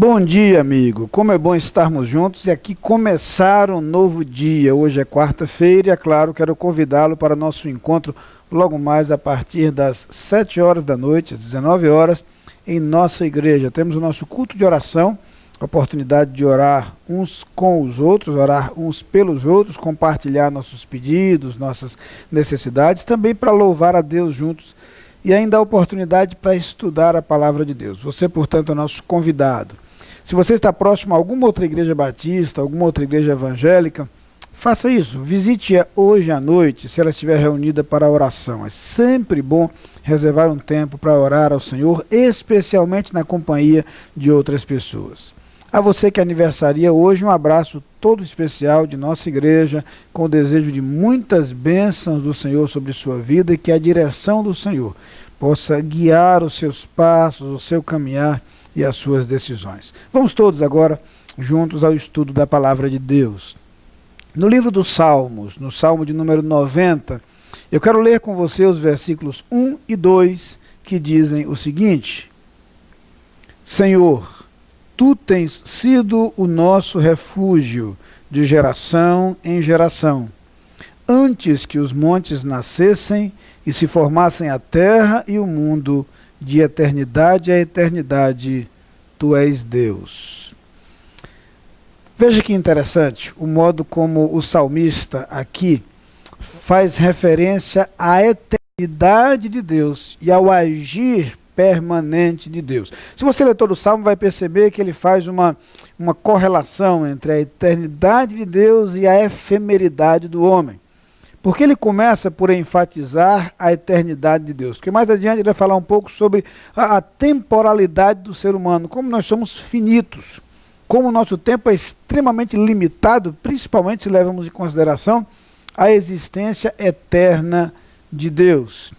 Bom dia, amigo. Como é bom estarmos juntos e aqui começar um novo dia. Hoje é quarta-feira e, é claro, quero convidá-lo para nosso encontro logo mais a partir das 7 horas da noite, às 19 horas, em nossa igreja. Temos o nosso culto de oração, a oportunidade de orar uns com os outros, orar uns pelos outros, compartilhar nossos pedidos, nossas necessidades, também para louvar a Deus juntos. E ainda a oportunidade para estudar a palavra de Deus. Você, portanto, é nosso convidado. Se você está próximo a alguma outra igreja batista, alguma outra igreja evangélica, faça isso. Visite-a hoje à noite, se ela estiver reunida para a oração. É sempre bom reservar um tempo para orar ao Senhor, especialmente na companhia de outras pessoas. A você que aniversaria hoje, um abraço todo especial de nossa igreja, com o desejo de muitas bênçãos do Senhor sobre sua vida e que a direção do Senhor possa guiar os seus passos, o seu caminhar e as suas decisões. Vamos todos agora juntos ao estudo da palavra de Deus. No livro dos Salmos, no Salmo de número 90, eu quero ler com você os versículos 1 e 2 que dizem o seguinte: Senhor, Tu tens sido o nosso refúgio de geração em geração. Antes que os montes nascessem e se formassem a terra e o mundo, de eternidade a eternidade, Tu és Deus. Veja que interessante o modo como o salmista aqui faz referência à eternidade de Deus e ao agir permanente de Deus. Se você ler todo o Salmo, vai perceber que ele faz uma correlação entre a eternidade de Deus e a efemeridade do homem. Porque ele começa por enfatizar a eternidade de Deus. Porque mais adiante ele vai falar um pouco sobre a temporalidade do ser humano, como nós somos finitos, como o nosso tempo é extremamente limitado, principalmente se levamos em consideração a existência eterna de Deus.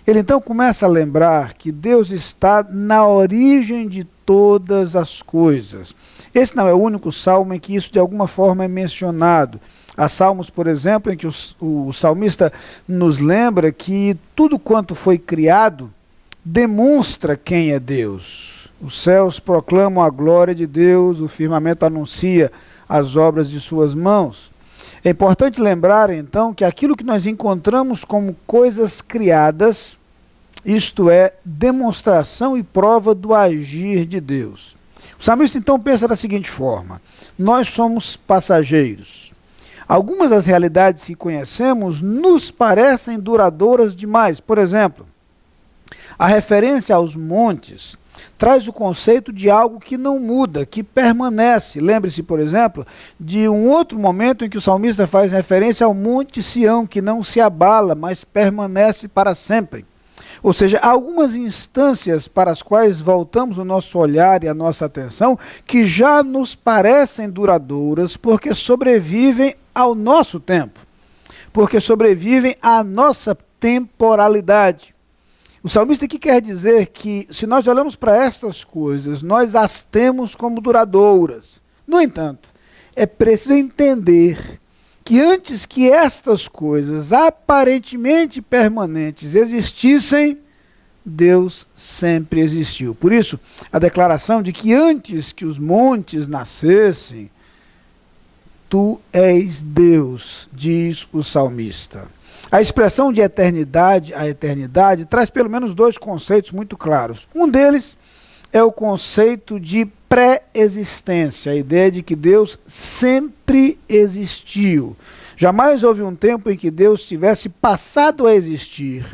Ele então começa a lembrar que Deus está na origem de todas as coisas. Esse não é o único salmo em que isso de alguma forma é mencionado. Há salmos, por exemplo, em que o salmista nos lembra que tudo quanto foi criado demonstra quem é Deus. Os céus proclamam a glória de Deus, o firmamento anuncia as obras de suas mãos. É importante lembrar, então, que aquilo que nós encontramos como coisas criadas, isto é, demonstração e prova do agir de Deus. O salmista, então, pensa da seguinte forma: nós somos passageiros. Algumas das realidades que conhecemos nos parecem duradouras demais. Por exemplo, a referência aos montes traz o conceito de algo que não muda, que permanece. Lembre-se, por exemplo, de um outro momento em que o salmista faz referência ao Monte Sião, que não se abala, mas permanece para sempre. Ou seja, há algumas instâncias para as quais voltamos o nosso olhar e a nossa atenção que já nos parecem duradouras porque sobrevivem ao nosso tempo, porque sobrevivem à nossa temporalidade. O salmista aqui quer dizer que, se nós olhamos para estas coisas, nós as temos como duradouras. No entanto, é preciso entender que antes que estas coisas aparentemente permanentes existissem, Deus sempre existiu. Por isso, a declaração de que antes que os montes nascessem, Tu és Deus, diz o salmista. A expressão de eternidade a eternidade traz pelo menos dois conceitos muito claros. Um deles é o conceito de pré-existência, a ideia de que Deus sempre existiu. Jamais houve um tempo em que Deus tivesse passado a existir,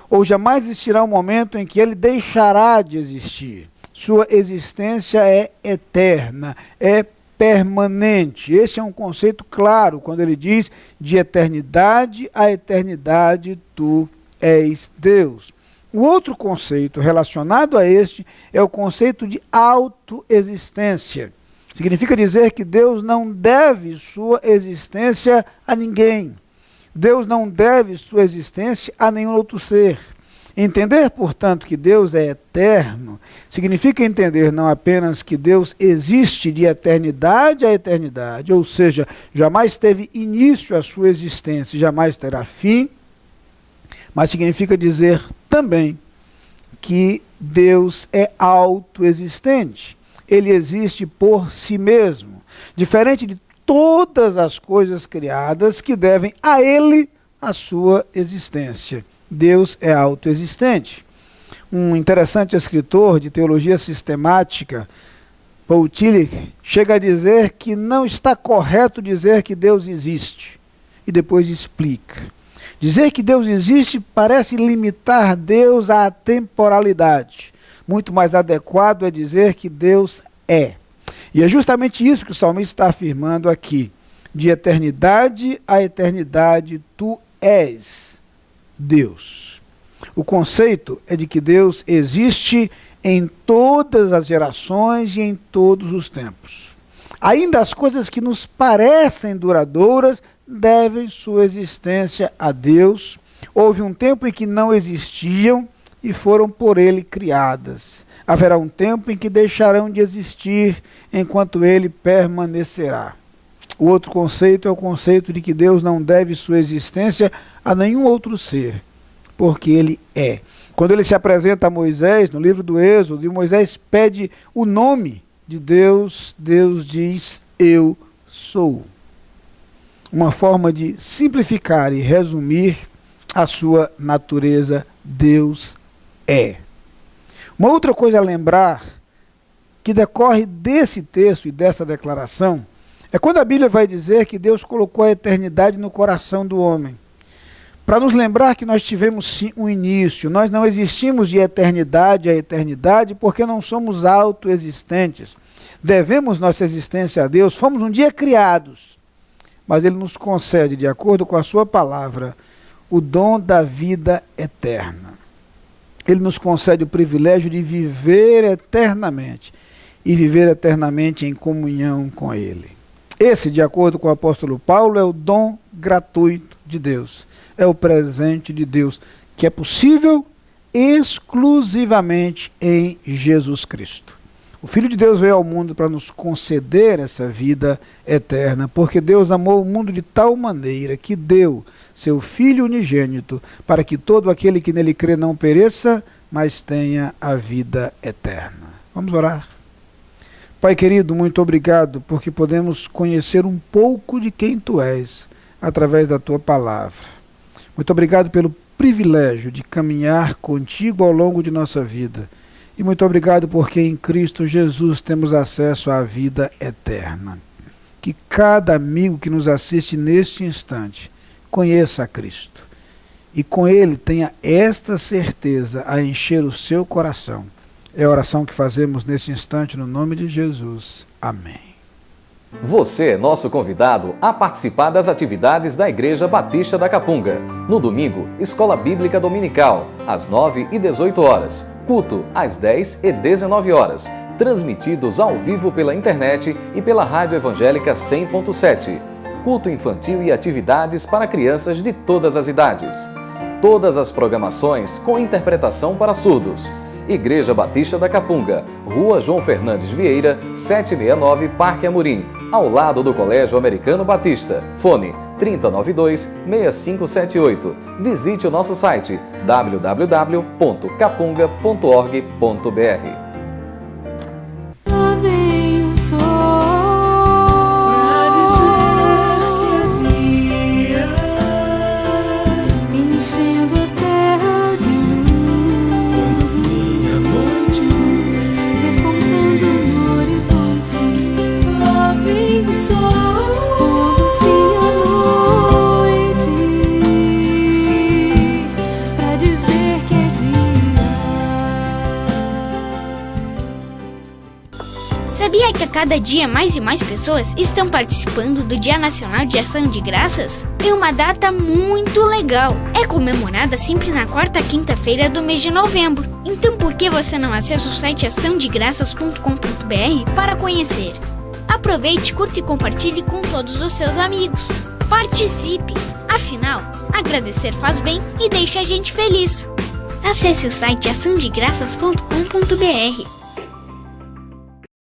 ou jamais existirá um momento em que ele deixará de existir. Sua existência é eterna, é permanente. Esse é um conceito claro quando ele diz: de eternidade a eternidade tu és Deus. O outro conceito relacionado a este é o conceito de autoexistência. Significa dizer que Deus não deve sua existência a ninguém. Deus não deve sua existência a nenhum outro ser. Entender, portanto, que Deus é eterno, significa entender não apenas que Deus existe de eternidade a eternidade, ou seja, jamais teve início a sua existência, jamais terá fim, mas significa dizer também que Deus é autoexistente. Ele existe por si mesmo, diferente de todas as coisas criadas que devem a ele a sua existência. Deus é autoexistente. Um interessante escritor de teologia sistemática, Paul Tillich, chega a dizer que não está correto dizer que Deus existe. E depois explica. Dizer que Deus existe parece limitar Deus à temporalidade. Muito mais adequado é dizer que Deus é. E é justamente isso que o salmista está afirmando aqui. De eternidade a eternidade, tu és Deus. O conceito é de que Deus existe em todas as gerações e em todos os tempos. Ainda as coisas que nos parecem duradouras devem sua existência a Deus. Houve um tempo em que não existiam e foram por ele criadas. Haverá um tempo em que deixarão de existir enquanto ele permanecerá. O outro conceito é o conceito de que Deus não deve sua existência a nenhum outro ser, porque ele é. Quando ele se apresenta a Moisés, no livro do Êxodo, e Moisés pede o nome de Deus, Deus diz, eu sou. Uma forma de simplificar e resumir a sua natureza, Deus é. Uma outra coisa a lembrar, que decorre desse texto e dessa declaração, é quando a Bíblia vai dizer que Deus colocou a eternidade no coração do homem. Para nos lembrar que nós tivemos sim um início, nós não existimos de eternidade a eternidade porque não somos autoexistentes. Devemos nossa existência a Deus, fomos um dia criados, mas Ele nos concede, de acordo com a sua palavra, o dom da vida eterna. Ele nos concede o privilégio de viver eternamente, e viver eternamente em comunhão com Ele. Esse, de acordo com o apóstolo Paulo, é o dom gratuito de Deus. É o presente de Deus, que é possível exclusivamente em Jesus Cristo. O Filho de Deus veio ao mundo para nos conceder essa vida eterna, porque Deus amou o mundo de tal maneira que deu seu Filho unigênito, para que todo aquele que nele crê não pereça, mas tenha a vida eterna. Vamos orar. Pai querido, muito obrigado, porque podemos conhecer um pouco de quem Tu és, através da Tua palavra. Muito obrigado pelo privilégio de caminhar contigo ao longo de nossa vida. E muito obrigado porque em Cristo Jesus temos acesso à vida eterna. Que cada amigo que nos assiste neste instante conheça a Cristo. E com ele tenha esta certeza a encher o seu coração. É a oração que fazemos nesse instante no nome de Jesus. Amém. Você é nosso convidado a participar das atividades da Igreja Batista da Capunga. No domingo, Escola Bíblica Dominical, às 9 e 18 horas. Culto, às 10 e 19 horas. Transmitidos ao vivo pela internet e pela Rádio Evangélica 100.7. Culto infantil e atividades para crianças de todas as idades. Todas as programações com interpretação para surdos. Igreja Batista da Capunga, Rua João Fernandes Vieira, 769, Parque Amorim, ao lado do Colégio Americano Batista. Fone 3092-6578. Visite o nosso site www.capunga.org.br. Sabia que a cada dia mais e mais pessoas estão participando do Dia Nacional de Ação de Graças? É uma data muito legal. É comemorada sempre na quarta quinta-feira do mês de novembro. Então por que você não acessa o site açãodegraças.com.br para conhecer? Aproveite, curta e compartilhe com todos os seus amigos. Participe! Afinal, agradecer faz bem e deixa a gente feliz. Acesse o site açãodegraças.com.br.